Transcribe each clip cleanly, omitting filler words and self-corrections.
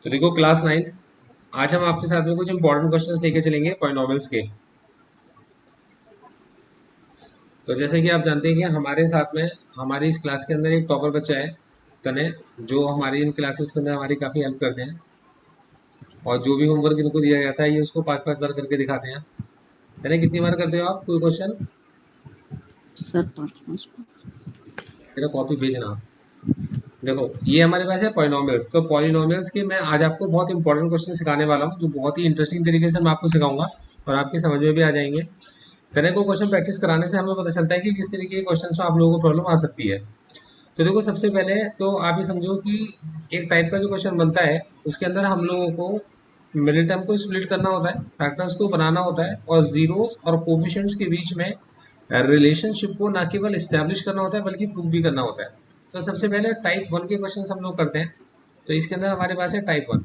तो देखो class 9th। आज हम आपके साथ में कुछ इंपॉर्टेंट क्वेश्चंस लेके चलेंगे पॉलिनॉमियल्स के। तो जैसे कि आप जानते हैं कि हमारे साथ में हमारी इस क्लास के अंदर एक टॉपर बच्चा है, तने, जो हमारी इन क्लासेस के अंदर हमारी काफ़ी हेल्प करते हैं। और जो भी होमवर्क इनको दिया जाता है ये उसको 5-5 बार करके दिखाते हैं। तने, कितनी बार करते हो आप कोई क्वेश्चन? सर 5-5 मेरा कॉपी भेजना। देखो ये हमारे पास है पॉलिनॉमियल्स। तो पॉलिनॉमियल्स के मैं आज आपको बहुत इंपॉर्टेंट क्वेश्चन सिखाने वाला हूँ, जो बहुत ही इंटरेस्टिंग तरीके से मैं आपको सिखाऊंगा और आपकी समझ में भी आ जाएंगे। तरह को क्वेश्चन प्रैक्टिस कराने से हमें पता चलता है कि किस तरीके के क्वेश्चन में आप लोगों को प्रॉब्लम आ सकती है। तो देखो सबसे पहले तो आप ये समझो कि एक टाइप का जो क्वेश्चन बनता है उसके अंदर हम लोगों को मिडिल टर्म को स्प्लिट करना होता है, फैक्टर्स को बनाना होता है और जीरोस और कोफिशिएंट्स के बीच में रिलेशनशिप को ना केवल इस्टेब्लिश करना होता है बल्कि प्रूव भी करना होता है। तो सबसे पहले टाइप 1 के क्वेश्चन हम लोग करते हैं। तो इसके अंदर हमारे पास है टाइप 1।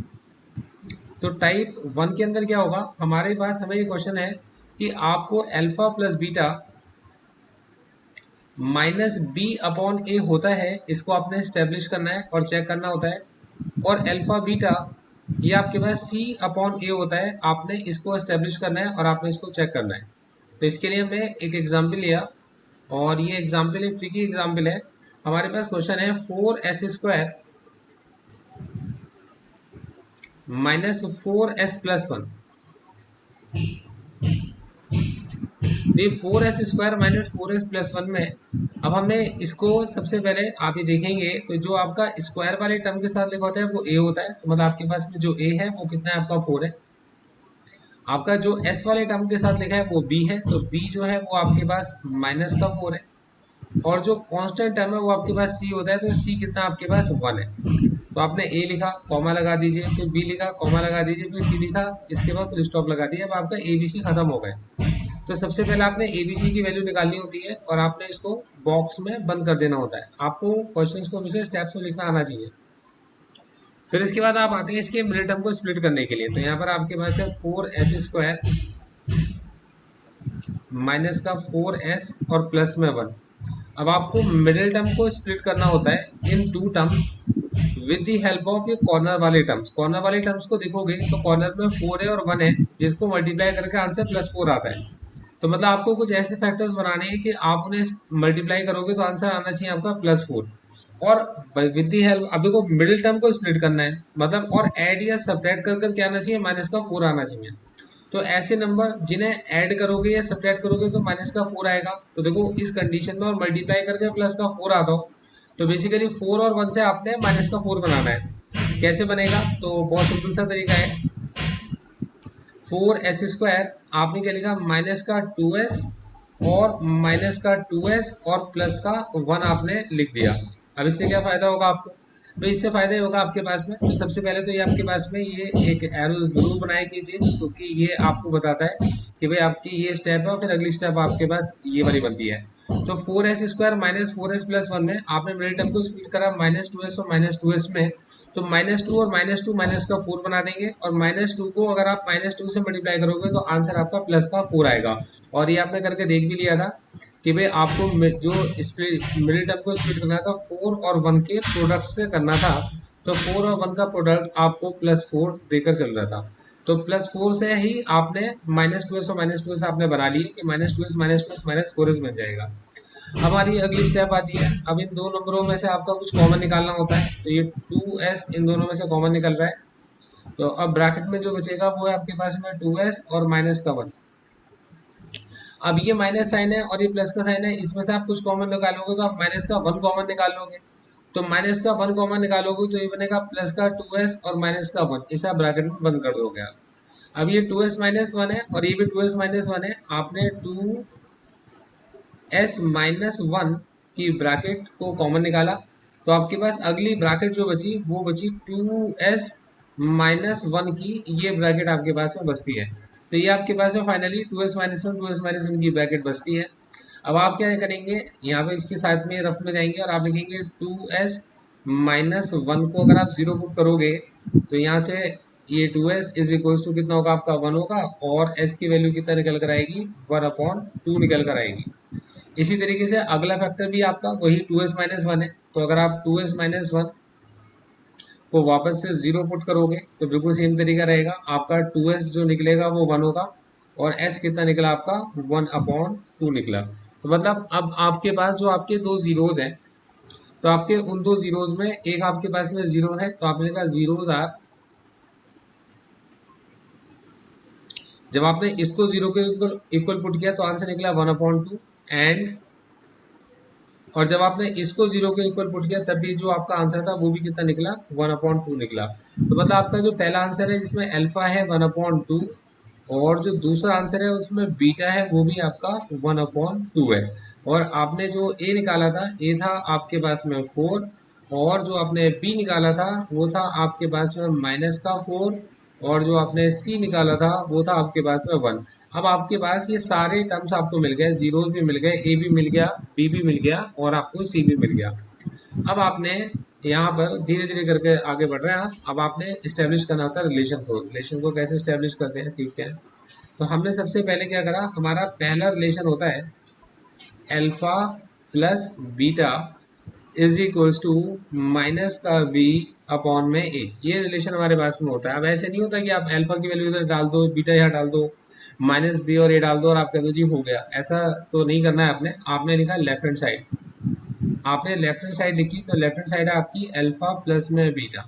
तो टाइप 1 के अंदर क्या होगा, हमारे पास हमें ये क्वेश्चन है कि आपको alpha plus beta minus B upon A होता है, इसको आपने स्टेब्लिश करना है और चेक करना होता है। और अल्फा बीटा ये आपके पास सी अपॉन ए होता है, आपने इसको स्टेब्लिश करना है और आपने इसको चेक करना है। तो इसके लिए हमने एक एग्जाम्पल लिया और ये एग्जाम्पल एक ट्रिकी एग्जाम्पल है। हमारे पास क्वेश्चन है 4s² माइनस 4s+1। ये 4s² माइनस 4s+1 में अब हमें इसको सबसे पहले आप ये देखेंगे तो जो आपका स्क्वायर वाले टर्म के साथ लिखा होता है वो a होता है। तो मतलब आपके पास में जो a है वो कितना है, आपका 4 है। आपका जो s वाले टर्म के साथ लिखा है वो b है, तो b जो है वो आपके पास माइनस का 4 है। और जो कांस्टेंट टर्म है वो आपके पास c होता है, तो c कितना आपके पास 1 है। तो आपने a लिखा, कॉमा लगा दीजिए, फिर b लिखा, कॉमा लगा दीजिए, फिर c लिखा, इसके बाद फुल स्टॉप लगा दिया। अब आपका abc खत्म हो गया। तो सबसे पहले आपने एबीसी की वैल्यू निकालनी होती है और आपने इसको बॉक्स में बंद कर देना होता है। आपको क्वेश्चंस को हमेशा स्टेप्स में लिखना आना चाहिए। फिर इसके बाद आप आते हैं इसके मिडिल टर्म को स्प्लिट करने के लिए। तो यहाँ पर आपके पास है 4s² माइनस का 4s और प्लस में 1। अब आपको मिडिल टर्म को स्प्लिट करना होता है in two terms with the help of ये कॉर्नर वाले टर्म्स। कॉर्नर वाले टर्म्स को देखोगे तो कॉर्नर में 4 है और 1 है, जिसको मल्टीप्लाई करके आंसर +4 आता है। तो मतलब आपको कुछ ऐसे फैक्टर्स बनाने हैं कि आप उन्हें मल्टीप्लाई करोगे तो आंसर आना चाहिए आपका +4। और विद दी हेल्प अब देखो मिडिल टर्म को स्प्लिट करना है, मतलब और ऐड या सब्ट्रैक्ट कर कर क्या आना चाहिए, -4 आना चाहिए। तो ऐसे नंबर जिन्हें ऐड करोगे या सब्ट्रैक्ट करोगे तो -4 आएगा। तो देखो इस कंडीशन में और मल्टीप्लाई करके +4 आता हो, तो बेसिकली 4 और 1 से आपने -4 बनाना है। कैसे बनेगा, तो बहुत सिंपल सा तरीका है। 4s² आपने क्या लिखा, माइनस का 2s और माइनस का 2s और प्लस का 1 आपने लिख दिया। अब इससे क्या फायदा होगा आपको, तो इससे फायदा ही होगा आपके पास में। तो सबसे पहले तो ये आपके पास में ये एक एरो जरूर बनाया कीजिए, क्योंकि ये आपको बताता है कि भाई आपकी ये स्टेप है और फिर अगली स्टेप आपके पास ये वाली बनती है। तो 4s² माइनस 4s+1 में आपने मिडिल टर्म को स्प्लिट करा -2s और -2s में। तो -2 और -2 माइनस का 4 बना देंगे और -2 को अगर आप -2 से मल्टीप्लाई करोगे तो आंसर आपका प्लस का 4 आएगा। और ये आपने करके देख भी लिया था कि भाई आपको जो मिडिल टर्म को स्प्लिट करना था 4 और 1 के प्रोडक्ट से करना था। तो 4 और 1 का प्रोडक्ट आपको +4 देकर चल रहा था। तो +4 से ही आपने -2s और -2s आपने बना लिए कि -2s -4s बन जाएगा। हमारी अगली स्टेप आती है, अब इन दो नंबरों में से आपका कुछ कॉमन निकालना होता है। तो ये 2s इन दोनों में से कॉमन निकल रहा है। तो अब ब्रैकेट में जो बचेगा वो है आपके पास में 2s और माइनस का 1। अब ये माइनस साइन है और ये प्लस का साइन है, इसमें से आप कुछ कॉमन निकालोगे तो आप माइनस का 1 कॉमन निकाल लोगे। तो माइनस का 1 कॉमन निकालोगे तो ये बनेगा प्लस का 2s और माइनस का 1, इसे आप ब्रैकेट में बंद कर दोगे आप। अब ये 2s -1 है और ये भी 2s -1 है। आपने 2s-1 की ब्रैकेट को कॉमन निकाला, तो आपके पास अगली ब्रैकेट जो बची वो बची 2s-1 की, ये ब्रैकेट आपके पास में बचती है। तो ये आपके पास में फाइनली 2s-1 2s-1 की ब्रैकेट बचती है। अब आप क्या करेंगे, यहाँ पे इसके साथ में रफ में जाएंगे और आप लिखेंगे 2s-1 को अगर आप 0 पुट करोगे तो यहाँ से ये 2s इज इक्वल्स टू कितना होगा, आपका 1 होगा। और s की वैल्यू कितना निकल कर आएगी, 1/2 निकल कर आएगी। इसी तरीके से अगला फैक्टर भी आपका वही 2s-1 है। तो अगर आप 2s-1 को वापस से जीरो पुट करोगे तो बिल्कुल सेम तरीका रहेगा, आपका 2s जो निकलेगा वो 1 होगा, और s कितना निकला आपका 1/2 निकला। तो मतलब अब आपके पास जो आपके दो जीरोज हैं, तो आपके उन दो जीरोज में एक आपके पास में जीरो है, तो आपने कहा जीरोज आर, जब आपने इसको जीरो के इक्वल इक्वल पुट किया तो आंसर निकला 1/2, एंड और जब आपने इसको जीरो के इक्वल पुट किया तब भी जो आपका आंसर था वो भी कितना निकला 1/2 निकला। तो मतलब आपका जो पहला आंसर है जिसमें अल्फा है 1/2, और जो दूसरा आंसर है उसमें बीटा है वो भी आपका 1/2 है। और आपने जो ए निकाला था, ए था आपके पास में 4, और जो आपने बी निकाला था वो था आपके पास में -4, और जो आपने सी निकाला था वो था आपके पास में 1। अब आपके पास ये सारे टर्म्स आपको मिल गए, जीरोज भी मिल गए, ए भी मिल गया, बी भी मिल गया, और आपको सी भी मिल गया। अब आपने यहाँ पर धीरे धीरे करके आगे बढ़ रहे हैं आप। अब आपने स्टेब्लिश करना होता है रिलेशन को कैसे स्टेब्लिश करते हैं सीखते हैं। तो हमने सबसे पहले क्या करा, हमारा पहला रिलेशन होता है alpha plus beta is equals to minus का बी अपॉन में ए। ये रिलेशन हमारे पास में होता है। अब ऐसे नहीं होता कि आप अल्फा की वैल्यू इधर डाल दो, बीटा यहाँ डाल दो, माइनस बी और ए डाल दो और आप कह दो जी हो गया। ऐसा तो नहीं करना है आपने। आपने लिखा लेफ्ट हैंड साइड, आपने लेफ्ट हैंड साइड लिखी तो लेफ्ट हैंड साइड है आपकी अल्फा प्लस में बीटा।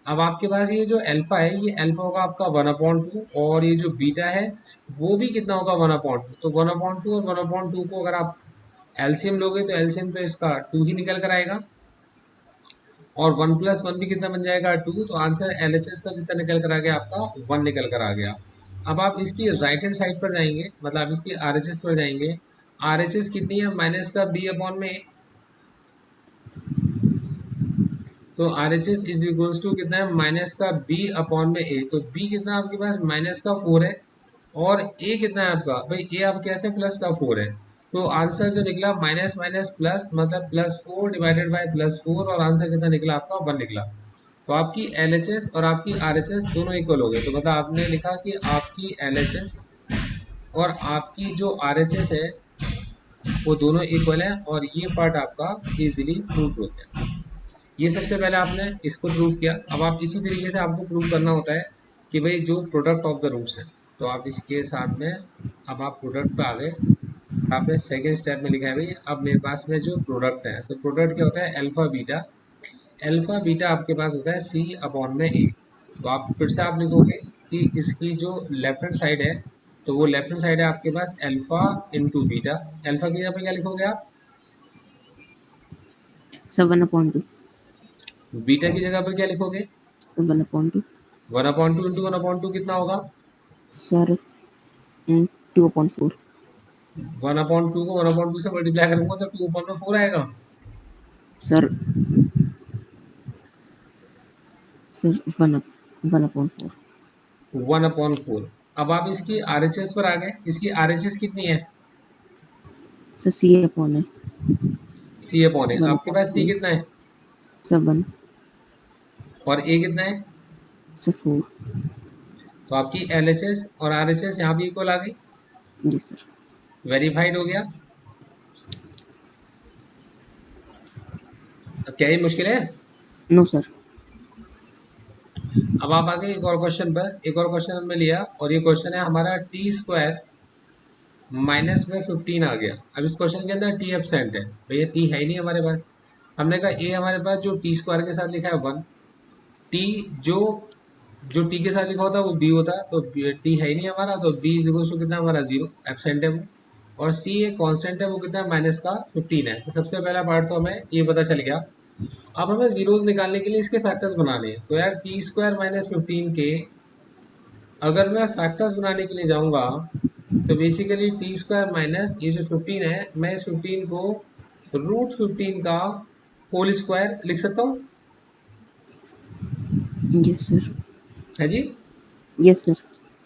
अब आपके पास ये जो अल्फा है ये अल्फा होगा आपका 1/2, और ये जो बीटा है वो भी कितना होगा 1/2। तो 1/2 और 1/2 को अगर आप एलसीएम लोगे तो एलसीएम तो इसका 2 ही निकल कर आएगा, और 1 + 1 भी कितना बन जाएगा 2। तो आंसर एलएचएस का कितना निकल कर आ गया आपका 1 निकल कर आ गया। अब आप इसकी राइट हैंड साइड पर जाएंगे, मतलब आप इसकी आरएचएस पर जाएंगे। आरएचएस कितनी है माइनस का बी अपॉन में ए। तो R H S is equals to कितना है माइनस का बी अपॉन में ए। तो बी कितना आपके पास -4 है, और ए कितना है आपका, भाई ए आप कैसे +4 है। तो आंसर जो निकला माइनस माइनस प्लस, मतलब +4 डिवाइडेड बाय +4, और आंसर कितना निकला आपका 1 निकला। तो आपकी एल एच एस और आपकी आर एच एस दोनों इक्वल हो गए। तो मतलब आपने लिखा कि आपकी एल एच एस और आपकी जो आर एच एस है वो दोनों इक्वल है, और ये पार्ट आपका इजीली प्रूव होता है। ये सबसे पहले आपने इसको प्रूव किया। अब आप इसी तरीके से आपको प्रूव करना होता है कि भाई जो प्रोडक्ट ऑफ द रूट्स है। तो आप इसके साथ में अब आप प्रोडक्ट पे आ गए, और आपने सेकेंड स्टेप में लिखा है भाई अब मेरे पास में जो प्रोडक्ट है, तो प्रोडक्ट क्या होता है अल्फा बीटा। अल्फा बीटा आपके पास होता है सी अपॉन में ए। तो आप फिर से आप लिखोगे कि इसकी जो लेफ्ट हैंड साइड है, तो वो लेफ्ट हैंड साइड है आपके पास अल्फा इंटू बीटा। अल्फा की जगह पे क्या लिखोगे आप, सर 1/2, बीटा की जगह पे क्या लिखोगे, सर 1/2, 1/2 इंटू 1/2 कितना होगा, सर 2/4, 1/2 को 1/2 से मल्टीप्लाई करूंगा तो 2/4 आएगा। Sir sir 1/4, 1/4। अब आप इसकी आरएचएस पर आ गए। इसकी आरएचएस कितनी है, सर C/है, सी अपॉन है। आपके पास सी 1/2, कितना है सर 1, और ए कितना है, सर 4, तो आपकी एलएचएस और आरएचएस यहाँ भी इक्वल आ गई। जी सर। वेरीफाइड हो गया। अब क्या ये मुश्किल है। No sir. अब आप आगे एक और क्वेश्चन पर, एक और क्वेश्चन हमने लिया, और ये क्वेश्चन है हमारा t² -15 आ गया। अब इस क्वेश्चन के अंदर t एब्सेंट है, भैया t है ही नहीं हमारे पास। हमने कहा a हमारे पास जो t² के साथ लिखा है 1, t जो जो t के साथ लिखा होता है वो b होता है, तो t है ही नहीं हमारा, तो b इज इक्वल टू कितना हमारा 0, एब्सेंट है वो। और c एक कांस्टेंट है, वो कितना है -15 है। तो सबसे पहला पार्ट तो हमें ये पता चल गया। अब हमें जीरोस निकालने के लिए इसके फैक्टर्स बनाने हैं। तो यार t² -15 के अगर मैं फैक्टर्स बनाने के लिए जाऊंगा तो बेसिकली t² माइनस ये जो 15 है, मैं इस 15 को √15 का होल स्क्वायर लिख सकता हूँ। Yes sir. है जी, यस सर।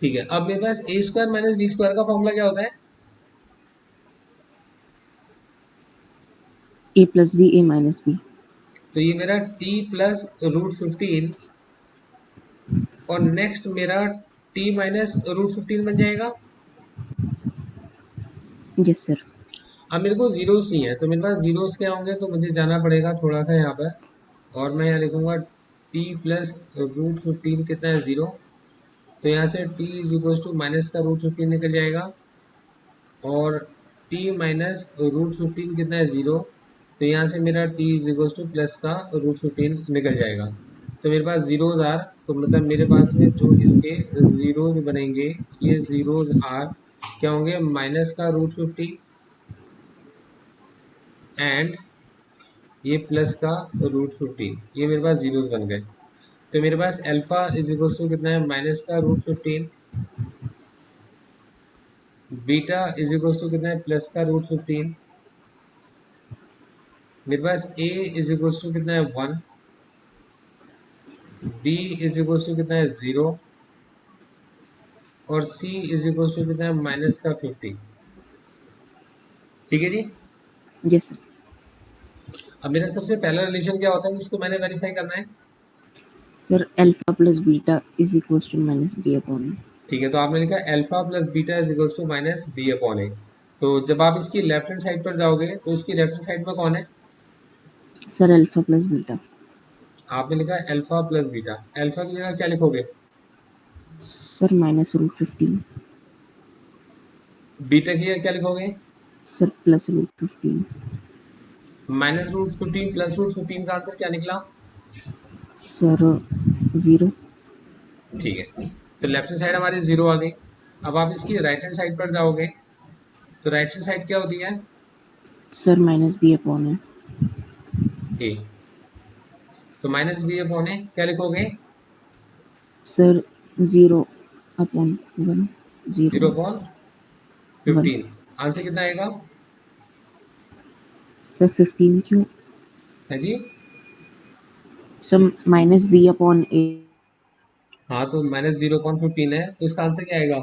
ठीक है। अब मेरे पास a² - b² का फॉर्मूला क्या होता है, A+B A-B। तो ये मेरा t प्लस √15, और नेक्स्ट मेरा t माइनस √15 बन जाएगा। Yes sir. अब मेरे को जीरोस नहीं है, तो मेरे पास जीरोस क्या होंगे, तो मुझे जाना पड़ेगा थोड़ा सा यहाँ पर, और मैं यहाँ लिखूंगा टी प्लस रूट 15 कितना है 0। तो यहाँ से t is equal to minus का रूट 15 निकल जाएगा, और t माइनस रूट 15 कितना है 0। तो यहाँ से मेरा t is equal two plus का रूट 15 निकल जाएगा। तो मेरे पास जीरोज आर, तो मतलब मेरे पास में जो इसके जीरोज बनेंगे, ये जीरोज आर क्या होंगे, माइनस का रूट 15 एंड ये प्लस का रूट 15, ये मेरे पास जीरोज बन गए। तो मेरे पास अल्फा इज इक्वल टू कितना है, माइनस का root 15, beta is equal to कितना है, प्लस का रूट 15। मेरे पास a इज इक्वल टू कितना है 1, b इज इक्वल टू कितना है 0, और c इज इक्वल टू कितना है माइनस का 50। ठीक है जी। Yes sir. अब मेरा सबसे पहला रिलेशन क्या होता है जिसको मैंने वेरीफाई करना है। Sir alpha plus beta is equals to minus B upon A. ठीक है, तो आपने लिखा alpha plus beta is equal to minus B upon A. तो जब आप इसकी लेफ्ट हैंड साइड पर जाओगे तो इसकी लेफ्ट हैंड साइड में कौन है, सर अल्फा प्लस बीटा। आपने लिखा अल्फा प्लस बीटा। अल्फा की जगह क्या लिखोगे, सर माइनस रूट 15। बीटा की जगह क्या लिखोगे, sir plus root 15। Minus root 15 plus root 15 का आंसर क्या निकला। सर 0। ठीक है, तो लेफ्ट हैंड साइड हमारी जीरो आ गई। अब आप इसकी राइट हैंड साइड पर जाओगे तो राइट हैंड साइड क्या होती है, सर माइनस बी अपॉन ए। ए। तो माइनस बी अपॉन ए क्या लिखोगे, sir 0 upon 1। Zero 0 upon 1। 15। Answer कितना आएगा, सर 15 क्यों? है जी। सर माइनस बी अपॉन ए। हाँ, तो माइनस 0.15 है, तो इसका आंसर क्या आएगा,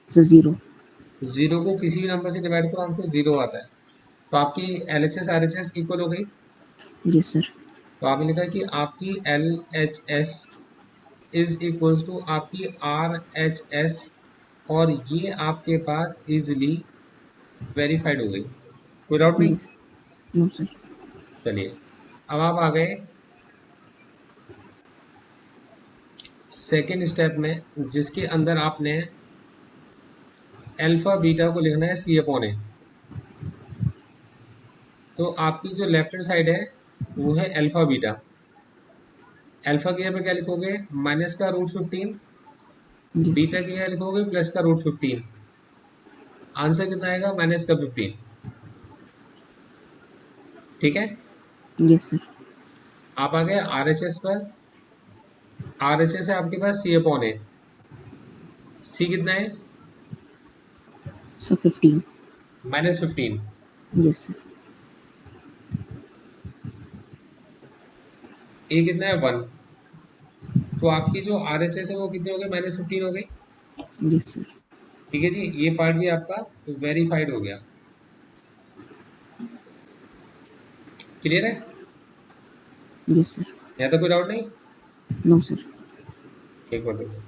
सर 0। जीरो को किसी भी नंबर से डिवाइड करो आंसर जीरो आता है। तो आपकी L H S R H S equal हो गई। Yes sir. तो आपने लिखा कि आपकी L H S is equal to आपकी आर एच एस, और ये आपके पास इजिली वेरीफाइड हो गई, कोई डाउट नहीं। यस। No sir. चलिए, अब आप आ गए सेकेंड स्टेप में, जिसके अंदर आपने अल्फा बीटा को लिखना है सी अपॉन ए। तो आपकी जो लेफ्ट हैंड साइड है वो है अल्फा बीटा। अल्फा की जगह पे क्या लिखोगे, माइनस का रूट 15, यस बीटा सर। की जगह लिखोगे प्लस का रूट 15। आंसर कितना आएगा, माइनस का 15। ठीक है, यस सर। आप आ गए आर एच एस पर। आर एच एस है आपके पास सी अपॉन ए। सी कितना है, सर 15। -15। Yes sir. ए कितना है 1। तो आपकी जो आर एच एस है वो कितनी हो गई, -15 हो गई। Yes sir. ठीक है जी, ये पार्ट भी आपका वेरीफाइड हो गया। क्लियर है, यस सर। यहाँ तो कोई डाउट नहीं। No sir. एक बार देखो,